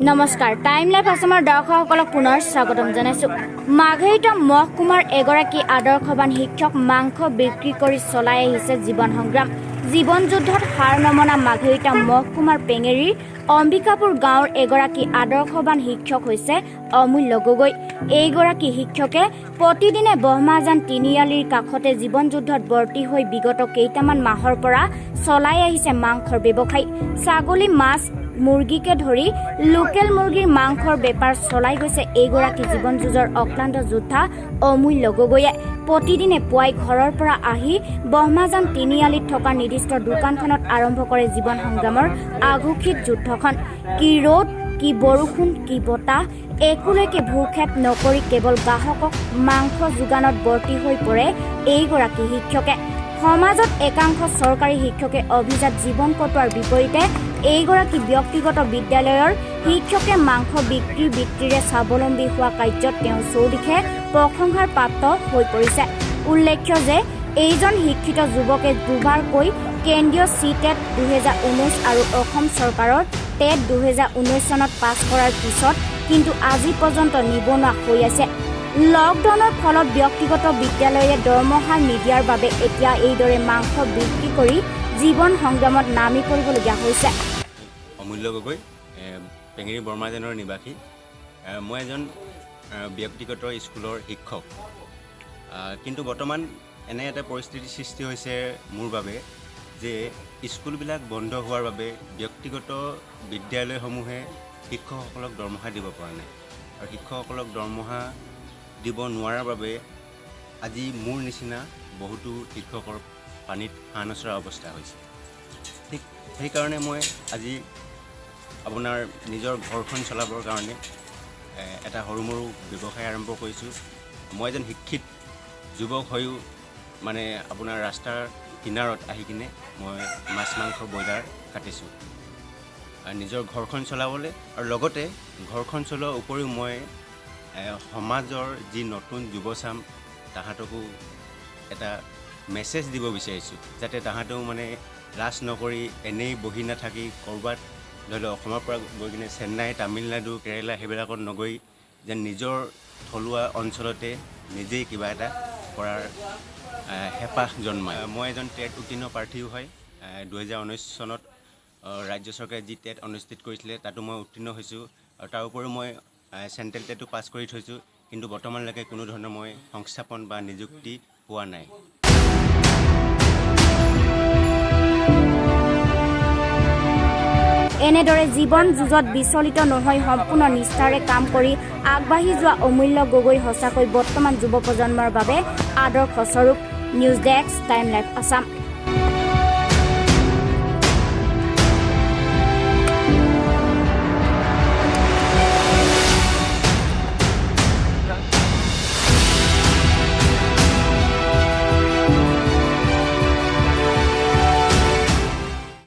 নমস্কাৰ time live আসামৰ দৰ্শকসকলক পুনৰ স্বাগতম জনাইছো। মাঘেৰিটা মহকুমাৰ এগৰাকী আদৰ্শবান শিক্ষক মাংস বিক্ৰী কৰি চলাই আহিছে জীৱন সংগ্ৰাম। জীৱন যুদ্ধত হাৰ নমনা মাঘেৰিটা মহকুমাৰ পেঙেৰীৰ অম্বিকাপুৰ গাঁৱৰ এগৰাকী আদৰ্শবান শিক্ষক হৈছে অমূল্য গগৈ। এইগৰাকী শিক্ষকে প্ৰতিদিনে বহমাজান তিনিআলিৰ কাষতে জীৱন যুদ্ধত বৰ্তি হৈ বিগত কেইটামান মাহৰ পৰা চলাই আহিছে মাংসৰ ব্যৱসায়। ছাগলী, মাছ, মুৰ্গীকে ধৰি লোকেল মুৰ্গীৰ মাংসৰ বেপাৰ চলাই গৈছে এইগৰাকী জীৱন যুঁজৰ অক্লান্ত যোদ্ধা অমূল্য গগৈয়ে। প্ৰতিদিনে পুৱাই ঘৰৰ পৰা আহি বহমাজান তিনিআলিত থকা নিৰ্দিষ্ট দোকানখনত আৰম্ভ কৰে জীৱন সংগ্ৰামৰ আঘোষিত যুদ্ধখন। কি ৰ'দ, কি বৰষুণ, কি বতাহ, একোলৈকে ভূক্ষেপ নকৰি কেৱল গ্ৰাহকক মাংস যোগানত বৰ্তি হৈ পৰে এইগৰাকী শিক্ষকে। সমাজত একাংশ চৰকাৰী শিক্ষকে অভিজাত জীৱন কটোৱাৰ বিপৰীতে এইগৰাকী ব্যক্তিগত বিদ্যালয়ৰ শিক্ষকে মাংস বিক্ৰী বৃত্তিৰে স্বাৱলম্বী হোৱা কাৰ্যত তেওঁ চৌদিশে প্ৰশংসাৰ পাত্ৰ হৈ পৰিছে। উল্লেখ্য যে এইজন শিক্ষিত যুৱকে দুবাৰকৈ কেন্দ্ৰীয় CTET 2019 আৰু অসম চৰকাৰৰ TET 2019 চনত পাছ কৰাৰ পিছত কিন্তু আজি পৰ্যন্ত নিবনুৱা হৈ আছে। লকডাউনৰ ফলত ব্যক্তিগত বিদ্যালয়ে দৰমহা নিদিয়াৰ বাবে এতিয়া এইদৰে মাংস বিক্ৰী কৰি জীৱন সংগ্ৰামত নামি পৰিবলগীয়া হৈছে। অমূল্য গগৈ, পেঙেৰী বৰমাজানৰ নিবাসী। মই এজন ব্যক্তিগত স্কুলৰ শিক্ষক, কিন্তু বৰ্তমান এনে এটা পৰিস্থিতিৰ সৃষ্টি হৈছে মোৰ বাবে যে স্কুলবিলাক বন্ধ হোৱাৰ বাবে ব্যক্তিগত বিদ্যালয়সমূহে শিক্ষকসকলক দৰমহা দিব পৰা নাই, আৰু শিক্ষকসকলক দৰমহা দিব নোৱাৰাৰ বাবে আজি মোৰ নিচিনা বহুতো শিক্ষকৰ পানীত হাঁহ নচৰা অৱস্থা হৈছে। ঠিক সেইকাৰণে মই আজি আপোনাৰ নিজৰ ঘৰখন চলাবৰ কাৰণে এটা সৰু মৰু ব্যৱসায় আৰম্ভ কৰিছোঁ। মই এজন শিক্ষিত যুৱক হৈও মানে আপোনাৰ ৰাস্তাৰ কিনাৰত আহি কিনে মই মাছ, মাংস, ব্ৰইলাৰ কাটিছোঁ নিজৰ ঘৰখন চলাবলৈ, আৰু লগতে ঘৰখন চলোৱাৰ উপৰিও মই সমাজৰ যি নতুন যুৱচাম তাহাঁতকো এটা মেছেজ দিব বিচাৰিছোঁ, যাতে তাহাঁতেও মানে লাজ নকৰি এনেই বহি নাথাকি ক'ৰবাত ধৰি লওক অসমৰ পৰা গৈ কিনে চেন্নাই, তামিলনাডু, কেৰেলা সেইবিলাকত নগৈ যেন নিজৰ থলুৱা অঞ্চলতে নিজেই কিবা এটা কৰাৰ হেঁপাহ জন্মায়। মই এজন TET উত্তীৰ্ণ প্ৰাৰ্থীও হয়। 2019 চনত ৰাজ্য চৰকাৰে যি TET অনুষ্ঠিত কৰিছিলে তাতো মই উত্তীৰ্ণ হৈছোঁ, আৰু তাৰ উপৰিও মই চেণ্ট্ৰেল TETও পাছ কৰি থৈছোঁ, কিন্তু বৰ্তমানলৈকে কোনো ধৰণৰ মই সংস্থাপন বা নিযুক্তি পোৱা নাই। এনেদৰে জীৱন যুঁজত বিচলিত নহৈ সম্পূৰ্ণ নিষ্ঠাৰে কাম কৰি আগবাঢ়ি যোৱা অমূল্য গগৈ সঁচাকৈ বৰ্তমান যুৱ প্ৰজন্মৰ বাবে আদৰ্শ স্বৰূপ। News desk, time live Assam.